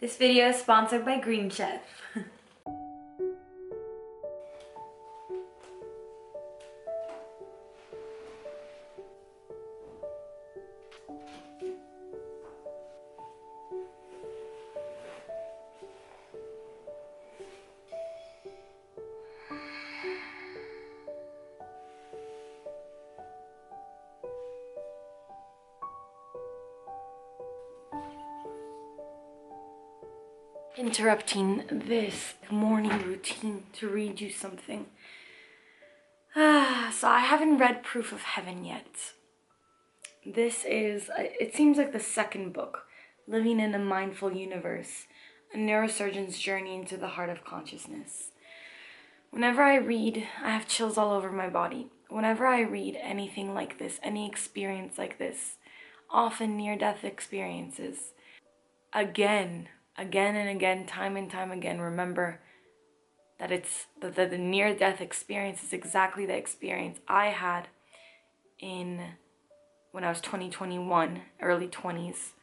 This video is sponsored by Green Chef. Interrupting this morning routine to read you something. So I haven't read Proof of Heaven yet. This is, it seems like the second book, Living in a Mindful Universe, a neurosurgeon's journey into the heart of consciousness. Whenever I read, I have chills all over my body. Whenever I read anything like this, any experience like this, often near-death experiences, again and again, time and time again, remember that it's the near-death experience is exactly the experience I had when I was 21, early 20s.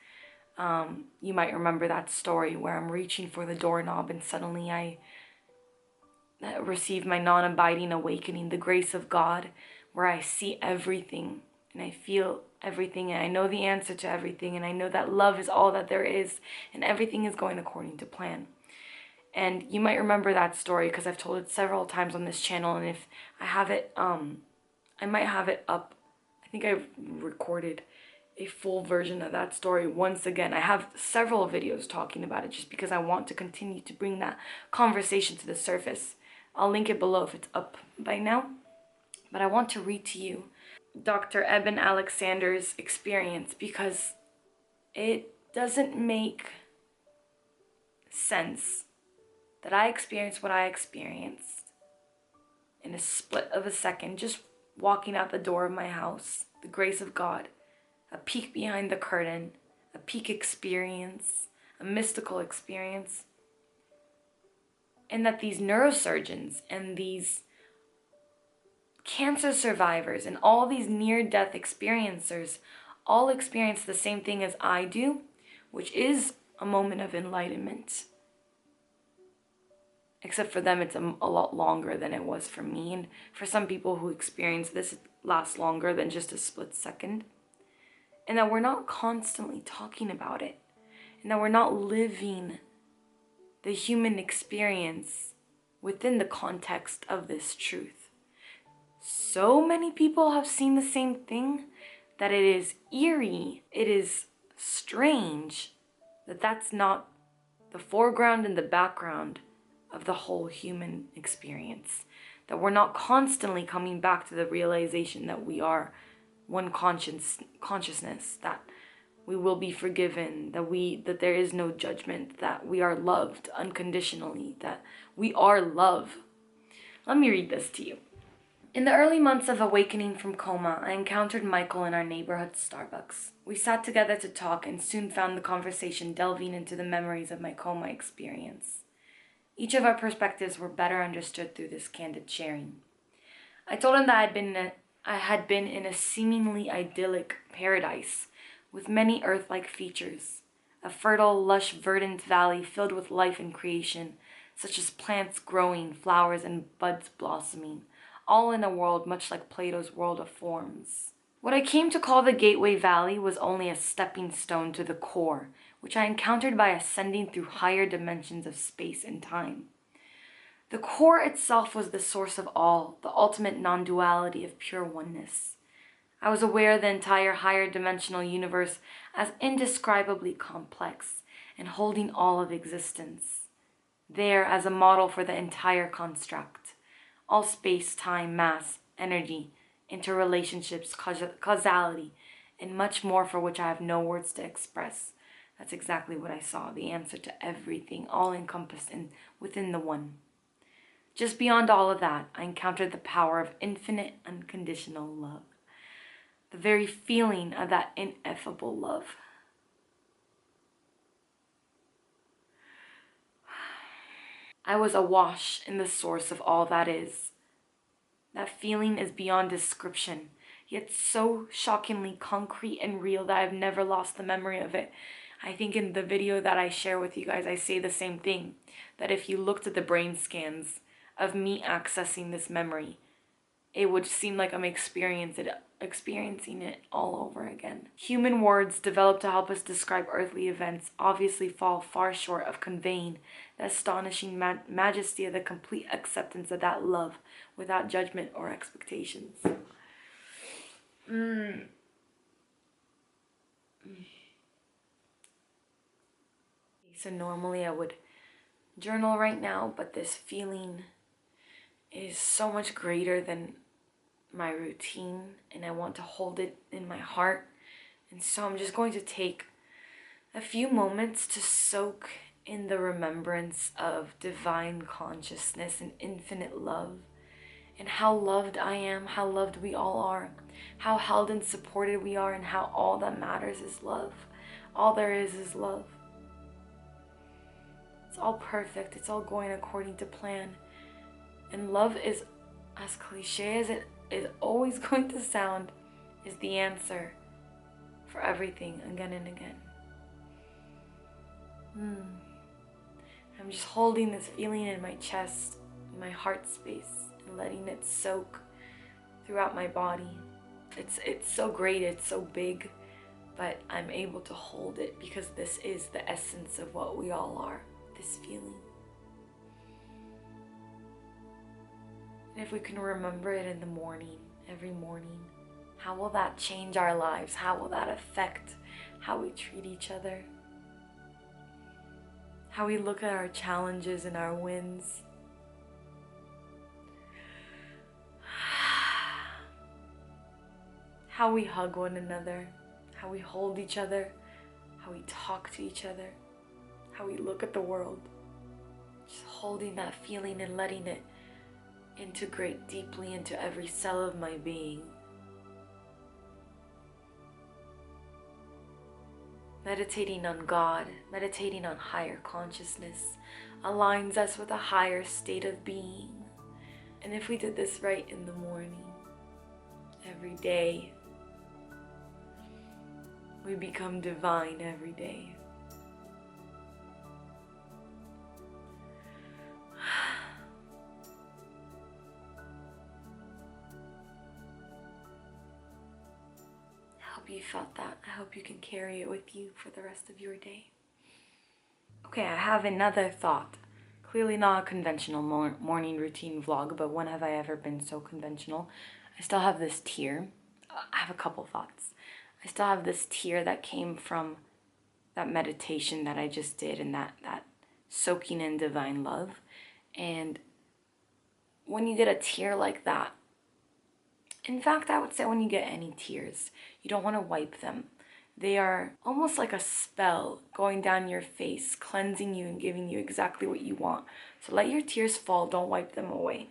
You might remember that story where I'm reaching for the doorknob and suddenly I receive my non-abiding awakening, the grace of God, where I see everything and I feel everything and I know the answer to everything and I know that love is all that there is and everything is going according to plan. And you might remember that story because I've told it several times on this channel, and if I have it, I might have it up. I think I've recorded a full version of that story once again. I have several videos talking about it just because I want to continue to bring that conversation to the surface. I'll link it below if it's up by now. But I want to read to you Dr. Leeor Alexandra's experience because it doesn't make sense that I experienced what I experienced in a split of a second, just walking out the door of my house, the grace of God, a peek behind the curtain, a peak experience, a mystical experience, and that these neurosurgeons and these cancer survivors and all these near-death experiencers all experience the same thing as I do, which is a moment of enlightenment. Except for them, it's a lot longer than it was for me. And for some people who experience this, it lasts longer than just a split second. And that we're not constantly talking about it. And that we're not living the human experience within the context of this truth. So many people have seen the same thing that it is eerie, it is strange that that's not the foreground and the background of the whole human experience. That we're not constantly coming back to the realization that we are one consciousness, that we will be forgiven, that there is no judgment, that we are loved unconditionally, that we are love. Let me read this to you. In the early months of awakening from coma, I encountered Michael in our neighborhood Starbucks. We sat together to talk and soon found the conversation delving into the memories of my coma experience. Each of our perspectives were better understood through this candid sharing. I told him that I had been in a seemingly idyllic paradise with many earth-like features, a fertile, lush, verdant valley filled with life and creation, such as plants growing, flowers and buds blossoming, all in a world much like Plato's world of forms. What I came to call the Gateway Valley was only a stepping stone to the core, which I encountered by ascending through higher dimensions of space and time. The core itself was the source of all, the ultimate non-duality of pure oneness. I was aware of the entire higher dimensional universe as indescribably complex and holding all of existence. There as a model for the entire construct, all space, time, mass, energy, interrelationships, causality, and much more for which I have no words to express. That's exactly what I saw, the answer to everything, all encompassed within the one. Just beyond all of that, I encountered the power of infinite, unconditional love. The very feeling of that ineffable love. I was awash in the source of all that is. That feeling is beyond description, yet so shockingly concrete and real that I've never lost the memory of it. I think in the video that I share with you guys, I say the same thing, that if you looked at the brain scans of me accessing this memory, it would seem like I'm experiencing it all over again. Human words developed to help us describe earthly events obviously fall far short of conveying the astonishing majesty of the complete acceptance of that love without judgment or expectations. So normally I would journal right now, but this feeling is so much greater than my routine, and I want to hold it in my heart. And so I'm just going to take a few moments to soak in the remembrance of divine consciousness and infinite love, and how loved I am, how loved we all are, how held and supported we are, and how all that matters is love. All there is love. It's all perfect. It's all going according to plan. And love is, as cliche as it is always going to sound, is the answer for everything again and again. I'm just holding this feeling in my chest, in my heart space, and letting it soak throughout my body. It's so great, it's so big, but I'm able to hold it because this is the essence of what we all are. This feeling. And if we can remember it in the morning, every morning, how will that change our lives? How will that affect how we treat each other? How we look at our challenges and our wins? How we hug one another, how we hold each other, how we talk to each other, how we look at the world. Just holding that feeling and letting it integrate deeply into every cell of my being. Meditating on God, meditating on higher consciousness, aligns us with a higher state of being. And if we did this right in the morning, every day, we become divine every day. I hope you felt that. I hope you can carry it with you for the rest of your day. Okay, I have another thought. Clearly not a conventional morning routine vlog, but when have I ever been so conventional? I still have this tear. I have a couple thoughts. I still have this tear that came from that meditation that I just did, and that soaking in divine love. And when you get a tear like that, in fact, I would say when you get any tears, you don't want to wipe them. They are almost like a spell going down your face, cleansing you and giving you exactly what you want. So let your tears fall, don't wipe them away.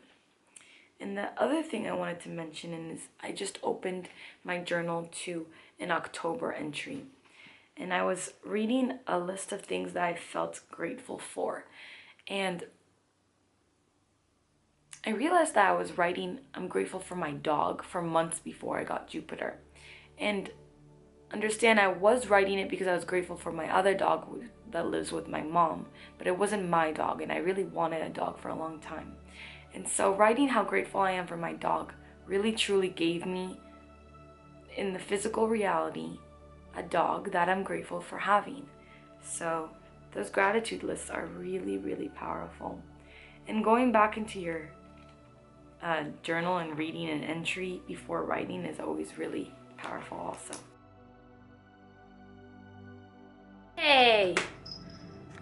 And the other thing I wanted to mention is I just opened my journal to an October entry. And I was reading a list of things that I felt grateful for. And I realized that I was writing, I'm grateful for my dog, for months before I got Jupiter. And understand, I was writing it because I was grateful for my other dog that lives with my mom, but it wasn't my dog, and I really wanted a dog for a long time. And so writing how grateful I am for my dog really truly gave me, in the physical reality, a dog that I'm grateful for having. So those gratitude lists are really, really powerful. And going back into your journal and reading an entry before writing is always really powerful also. Hey!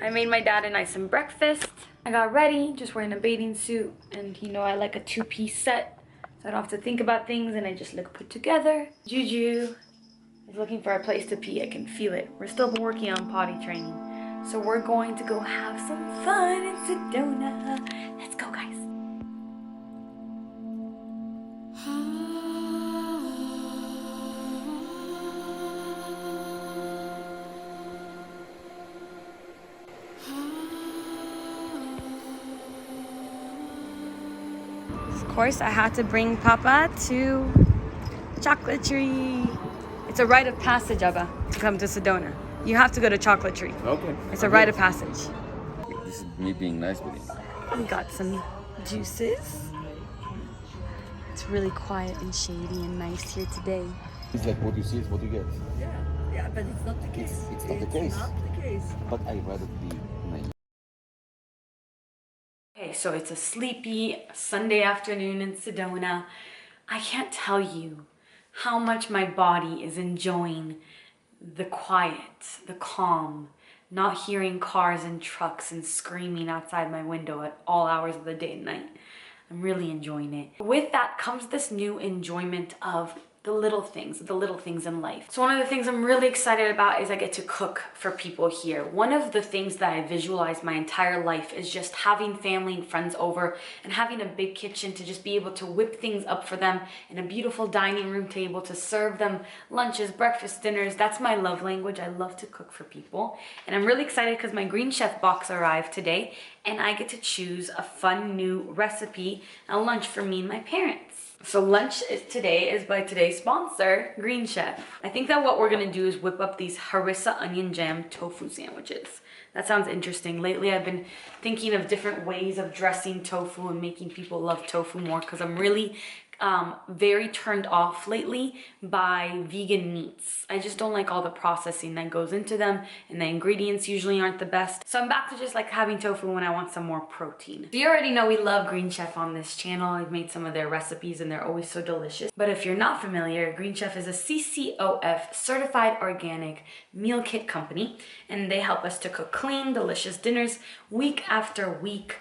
I made my dad and I some breakfast. I got ready, just wearing a bathing suit, and you know I like a two-piece set, so I don't have to think about things and I just look put together. Juju is looking for a place to pee. I can feel it. We're still working on potty training, so we're going to go have some fun in Sedona. Let's go, guys. Of course, I had to bring Papa to Chocolate Tree. It's a rite of passage, Abba, to come to Sedona. You have to go to Chocolate Tree. Okay. It's a rite of passage. This is me being nice with you. We got some juices. It's really quiet and shady and nice here today. It's like what you see is what you get. Yeah, but it's not the case. It's not the case. Not the case. But I'd rather be naive. Okay, so it's a sleepy Sunday afternoon in Sedona. I can't tell you how much my body is enjoying the quiet, the calm, not hearing cars and trucks and screaming outside my window at all hours of the day and night. I'm really enjoying it. With that comes this new enjoyment of the little things in life. So one of the things I'm really excited about is I get to cook for people here. One of the things that I visualize my entire life is just having family and friends over and having a big kitchen to just be able to whip things up for them and a beautiful dining room table to serve them lunches, breakfast, dinners. That's my love language. I love to cook for people. And I'm really excited because my Green Chef box arrived today and I get to choose a fun new recipe, a lunch for me and my parents. So lunch today is by today's sponsor, Green Chef. I think that what we're gonna do is whip up these harissa onion jam tofu sandwiches. That sounds interesting. Lately I've been thinking of different ways of dressing tofu and making people love tofu more because I'm really very turned off lately by vegan meats. I just don't like all the processing that goes into them and the ingredients usually aren't the best. So I'm back to just like having tofu when I want some more protein. So you already know we love Green Chef on this channel. I've made some of their recipes and they're always so delicious. But if you're not familiar, Green Chef is a CCOF certified organic meal kit company and they help us to cook clean, delicious dinners week after week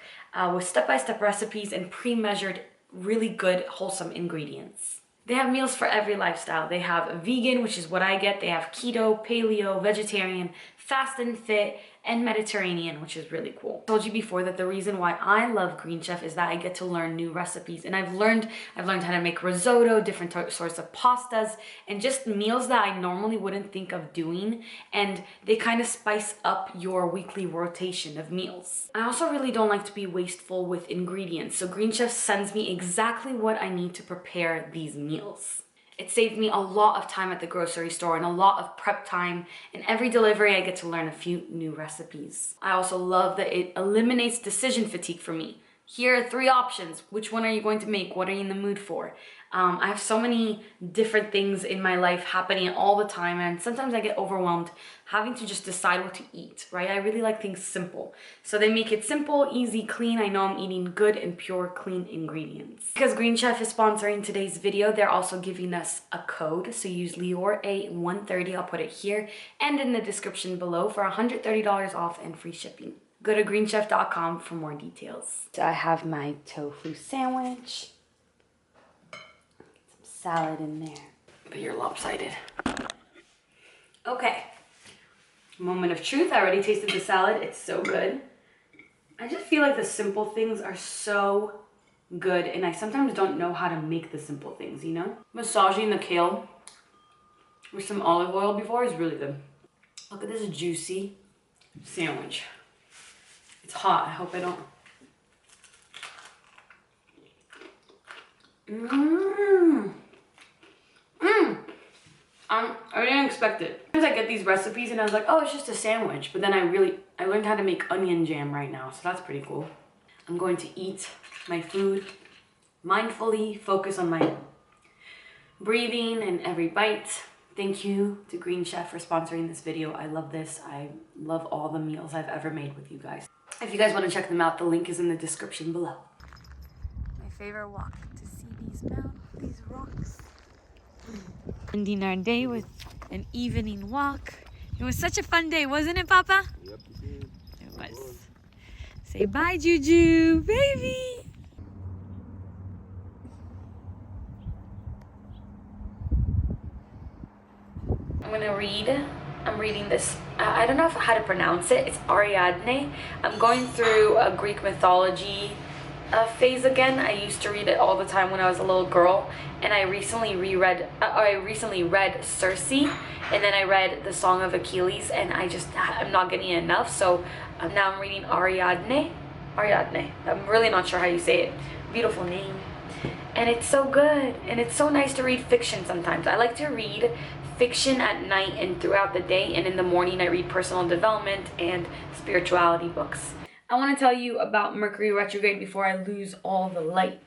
with step-by-step recipes and pre-measured really good wholesome ingredients. They have meals for every lifestyle. They have vegan, which is what I get. They have keto, paleo, vegetarian, fast and fit, and Mediterranean, which is really cool. I told you before that the reason why I love Green Chef is that I get to learn new recipes, and I've learned how to make risotto, different sorts of pastas, and just meals that I normally wouldn't think of doing, and they kind of spice up your weekly rotation of meals. I also really don't like to be wasteful with ingredients, so Green Chef sends me exactly what I need to prepare these meals. It saved me a lot of time at the grocery store and a lot of prep time. And every delivery, I get to learn a few new recipes. I also love that it eliminates decision fatigue for me. Here are 3 options. Which one are you going to make? What are you in the mood for? I have so many different things in my life happening all the time, and sometimes I get overwhelmed having to just decide what to eat, right? I really like things simple. So they make it simple, easy, clean. I know I'm eating good and pure, clean ingredients. Because Green Chef is sponsoring today's video, they're also giving us a code. So use Leeor A130, I'll put it here and in the description below for $130 off and free shipping. Go to greenchef.com for more details. So I have my tofu sandwich. Some salad in there. But you're lopsided. Okay. Moment of truth. I already tasted the salad. It's so good. I just feel like the simple things are so good, and I sometimes don't know how to make the simple things, you know? Massaging the kale with some olive oil before is really good. Look at this juicy sandwich. It's hot. I hope I don't. I didn't expect it. Sometimes I get these recipes and I was like, oh, it's just a sandwich. But then I learned how to make onion jam right now. So that's pretty cool. I'm going to eat my food mindfully, focus on my breathing and every bite. Thank you to Green Chef for sponsoring this video. I love this. I love all the meals I've ever made with you guys. If you guys want to check them out, the link is in the description below. My favorite walk to see these rocks. Ending our day with an evening walk. It was such a fun day, wasn't it, Papa? Yep, it was. Say bye, Juju, baby. I'm gonna read. I'm reading this. I don't know how to pronounce it. It's Ariadne. I'm going through a Greek mythology phase again. I used to read it all the time when I was a little girl, and I recently read Circe, and then I read the Song of Achilles, and I'm not getting enough. So now I'm reading Ariadne. I'm really not sure how you say it. Beautiful name. And it's so good, and it's so nice to read fiction sometimes. I like to read fiction at night and throughout the day, and in the morning I read personal development and spirituality books. I want to tell you about Mercury retrograde before I lose all the light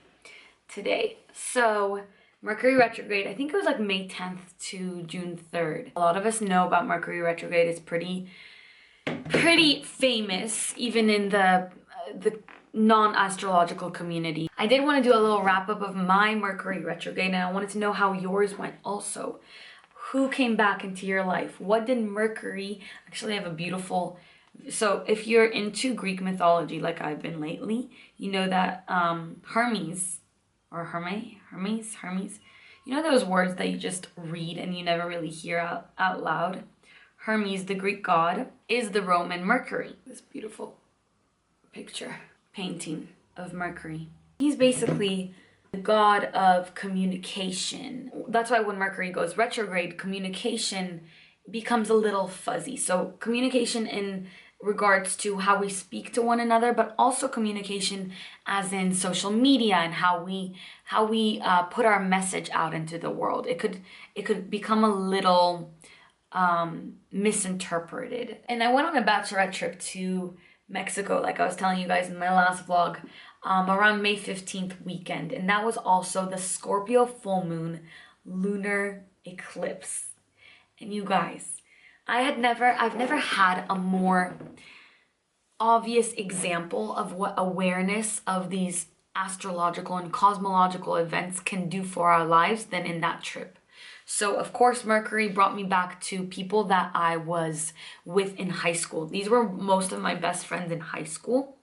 today. So Mercury retrograde, I think it was like May 10th to June 3rd. A lot of us know about Mercury retrograde. It's pretty famous, even in the non-astrological community. I did want to do a little wrap-up of my Mercury retrograde, and I wanted to know how yours went also. Who came back into your life? What did Mercury... Actually, I have a beautiful... So if you're into Greek mythology like I've been lately, you know that Hermes, you know those words that you just read and you never really hear out loud? Hermes, the Greek god, is the Roman Mercury. This beautiful picture, painting of Mercury. He's basically the god of communication. That's why when Mercury goes retrograde, communication becomes a little fuzzy. So communication in regards to how we speak to one another, but also communication as in social media and how we put our message out into the world. It could become a little misinterpreted. And I went on a bachelorette trip to Mexico, like I was telling you guys in my last vlog, around May 15th weekend, and that was also the Scorpio full moon lunar eclipse. And you guys, I've never had a more obvious example of what awareness of these astrological and cosmological events can do for our lives than in that trip. So of course, Mercury brought me back to people that I was with in high school. These were most of my best friends in high school.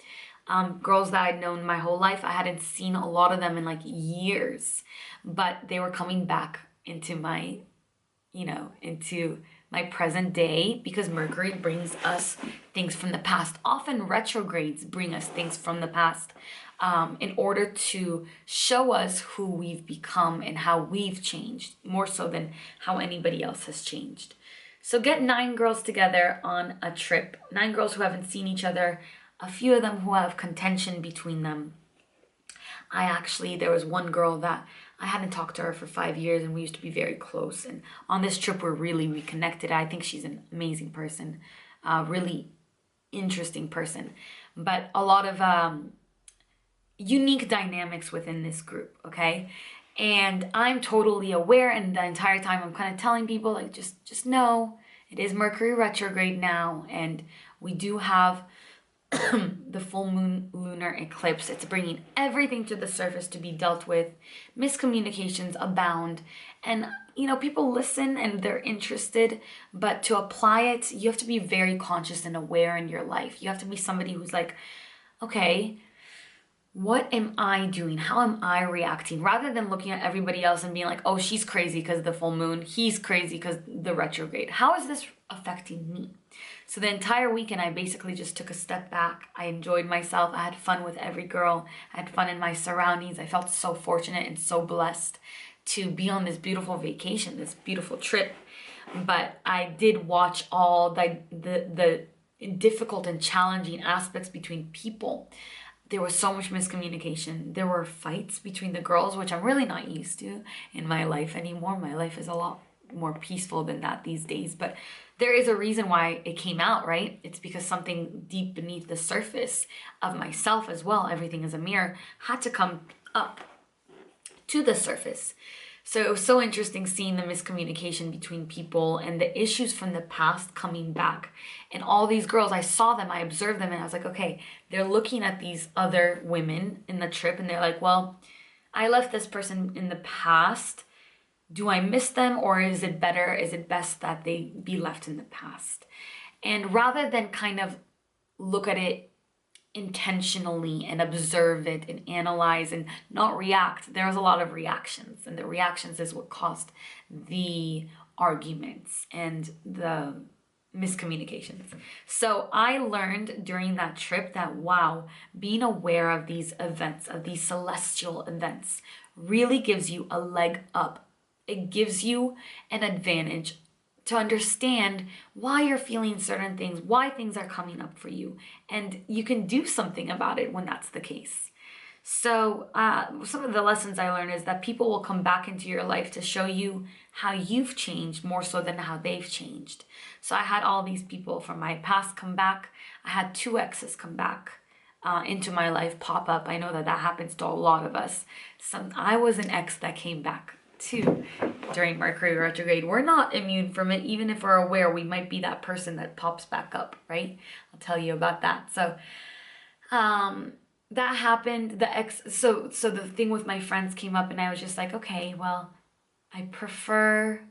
Girls that I'd known my whole life. I hadn't seen a lot of them in like years, but they were coming back into my, into my present day, because Mercury brings us things from the past. Often retrogrades bring us things from the past in order to show us who we've become and how we've changed, more so than how anybody else has changed. So get 9 girls together on a trip, 9 girls who haven't seen each other, a few of them who have contention between them. There was one girl that I hadn't talked to her for 5 years, and we used to be very close. And on this trip, we're really reconnected. I think she's an amazing person, really interesting person, but a lot of unique dynamics within this group, okay? And I'm totally aware, and the entire time I'm kind of telling people, like, just know it is Mercury retrograde now, and we do have the full moon lunar eclipse. It's bringing everything to the surface to be dealt with. Miscommunications abound, and people listen and they're interested, but to apply it, you have to be very conscious and aware in your life. You have to be somebody who's like, okay, what am I doing? How am I reacting? Rather than looking at everybody else and being like, oh, she's crazy because of the full moon, he's crazy because the retrograde. How is this affecting me? So the entire weekend, I basically just took a step back. I enjoyed myself. I had fun with every girl. I had fun in my surroundings. I felt so fortunate and so blessed to be on this beautiful vacation, this beautiful trip. But I did watch all the difficult and challenging aspects between people. There was so much miscommunication. There were fights between the girls, which I'm really not used to in my life anymore. My life is a lot more peaceful than that these days, but there is a reason why it came out, right? It's because something deep beneath the surface of myself as well, everything is a mirror, had to come up to the surface. So it was so interesting seeing the miscommunication between people and the issues from the past coming back. And all these girls, I saw them, I observed them, and I was like, okay, they're looking at these other women in the trip, and they're like, well, I left this person in the past. Do I miss them, or is it best that they be left in the past? And rather than kind of look at it intentionally and observe it and analyze and not react, there was a lot of reactions, and the reactions is what caused the arguments and the miscommunications. So I learned during that trip that, wow, being aware of these events, of these celestial events, really gives you a leg up. It gives you an advantage to understand why you're feeling certain things, why things are coming up for you, and you can do something about it when that's the case. So some of the lessons I learned is that people will come back into your life to show you how you've changed more so than how they've changed. So I had all these people from my past come back. I had 2 exes come back into my life, pop up. I know that that happens to a lot of us. I was an ex that came back too during Mercury retrograde. We're not immune from it. Even if we're aware, we might be that person that pops back up, right? I'll tell you about that. So that happened. So the thing with my friends came up, and I was just like, okay, well, I prefer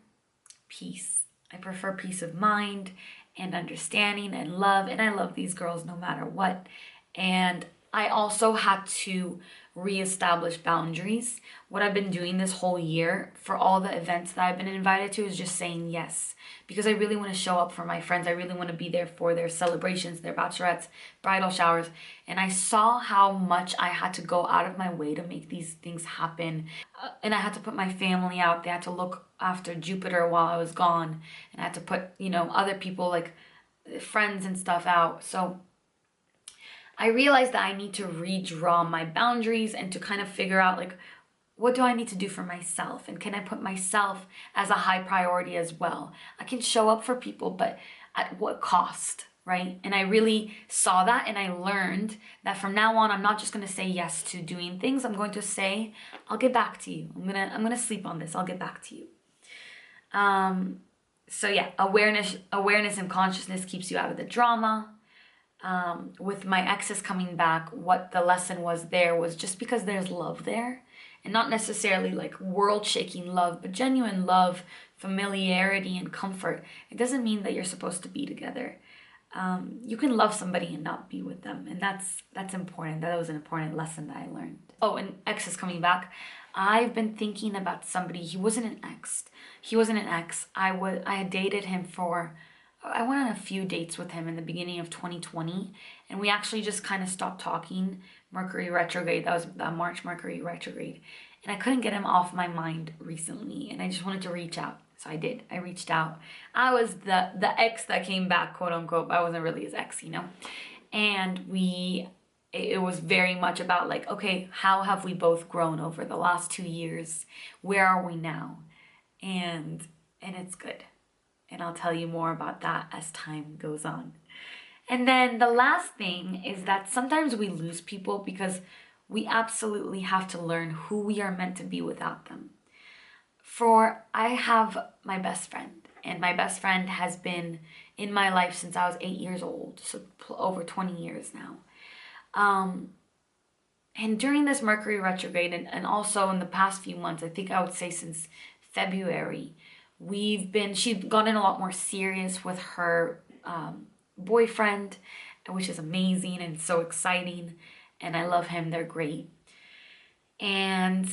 peace. I prefer peace of mind and understanding and love, and I love these girls no matter what. And I also had to reestablish boundaries. What I've been doing this whole year for all the events that I've been invited to is just saying yes, because I really want to show up for my friends. I really want to be there for their celebrations, their bachelorettes, bridal showers. And I saw how much I had to go out of my way to make these things happen. And I had to put my family out. They had to look after Jupiter while I was gone. And I had to put, other people like friends and stuff out. So I realized that I need to redraw my boundaries and to kind of figure out, like, what do I need to do for myself? And can I put myself as a high priority as well? I can show up for people, but at what cost, right? And I really saw that, and I learned that from now on, I'm not just going to say yes to doing things. I'm going to say, I'll get back to you. I'm going to sleep on this. I'll get back to you. So yeah, awareness and consciousness keeps you out of the drama. With my exes coming back, what the lesson was there was just because there's love there, and not necessarily like world-shaking love, but genuine love, familiarity, and comfort. It doesn't mean that you're supposed to be together. You can love somebody and not be with them, and that's important. That was an important lesson that I learned. Oh, and exes coming back. I've been thinking about somebody. He wasn't an ex. I had dated him I went on a few dates with him in the beginning of 2020, and we actually just kind of stopped talking. Mercury retrograde, that was the March Mercury retrograde, and I couldn't get him off my mind recently, and I just wanted to reach out. So I did. I reached out. I was the ex that came back, quote unquote. I wasn't really his ex, and it was very much about like, okay, how have we both grown over the last 2 years? Where are we now? And it's good. And I'll tell you more about that as time goes on. And then the last thing is that sometimes we lose people because we absolutely have to learn who we are meant to be without them. I have my best friend, and my best friend has been in my life since I was 8 years old, so over 20 years now. And during this Mercury retrograde, and also in the past few months, I think I would say since February, she's gotten a lot more serious with her boyfriend, which is amazing and so exciting, and I love him. They're great. And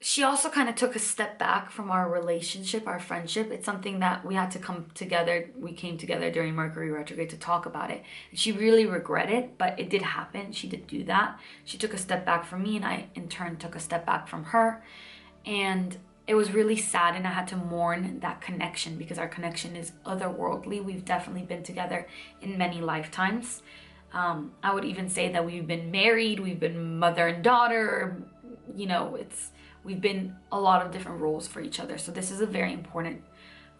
she also kind of took a step back from our relationship, our friendship. It's something that we had to come together. We came together during Mercury retrograde to talk about it. And she really regretted it, but it did happen. She did do that. She took a step back from me, and I in turn took a step back from her. And it was really sad, and I had to mourn that connection because our connection is otherworldly. We've definitely been together in many lifetimes. I would even say that we've been married, we've been mother and daughter, we've been a lot of different roles for each other. So this is a very important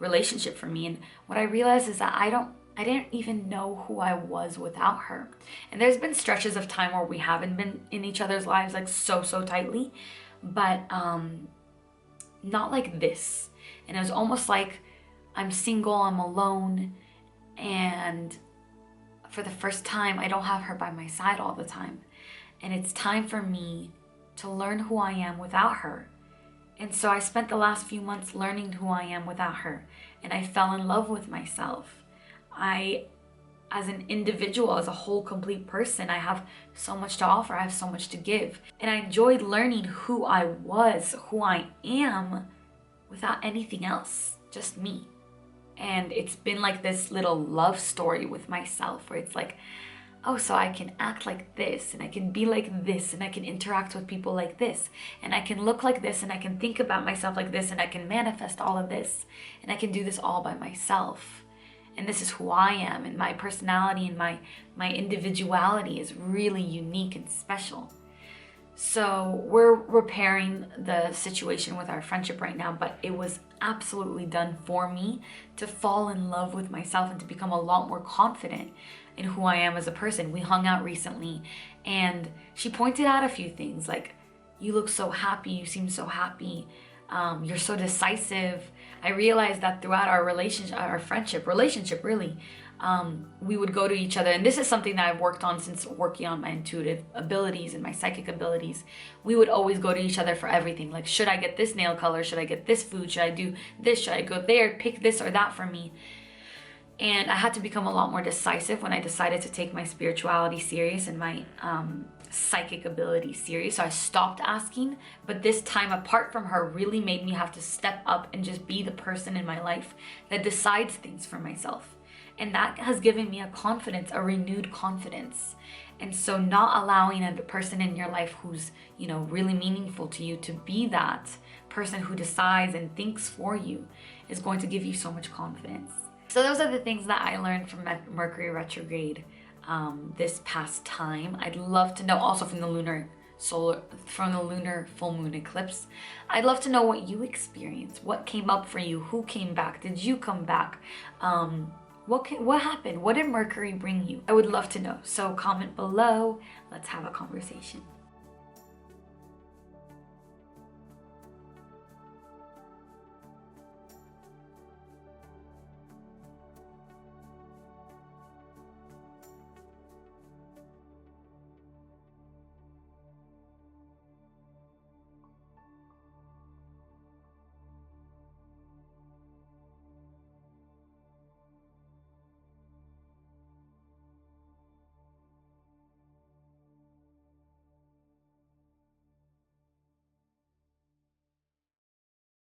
relationship for me. And what I realized is that I didn't even know who I was without her. And there's been stretches of time where we haven't been in each other's lives like so tightly, but not like this. And it was almost like I'm single, I'm alone, and for the first time I don't have her by my side all the time, and it's time for me to learn who I am without her. And so I spent the last few months learning who I am without her, and I fell in love with myself. As an individual, as a whole complete person, I have so much to offer, I have so much to give. And I enjoyed learning who I was, who I am, without anything else, just me. And it's been like this little love story with myself where it's like, oh, so I can act like this, and I can be like this, and I can interact with people like this, and I can look like this, and I can think about myself like this, and I can manifest all of this, and I can do this all by myself. And this is who I am, and my personality and my individuality is really unique and special. So we're repairing the situation with our friendship right now, but it was absolutely done for me to fall in love with myself and to become a lot more confident in who I am as a person. We hung out recently and she pointed out a few things like, you look so happy, you seem so happy, you're so decisive. I realized that throughout our relationship really, we would go to each other, and this is something that I've worked on since working on my intuitive abilities and my psychic abilities. We would always go to each other for everything. Like, should I get this nail color? Should I get this food? Should I do this? Should I go there? Pick this or that for me. And I had to become a lot more decisive when I decided to take my spirituality serious and my psychic ability serious. So I stopped asking, but this time apart from her really made me have to step up and just be the person in my life that decides things for myself. And that has given me a confidence, a renewed confidence. And so not allowing a person in your life who's, you know, really meaningful to you to be that person who decides and thinks for you is going to give you so much confidence. So those are the things that I learned from Mercury Retrograde this past time. I'd love to know also from the lunar full moon eclipse. I'd love to know what you experienced. What came up for you? Who came back? Did you come back? What happened? What did Mercury bring you? I would love to know. So comment below. Let's have a conversation.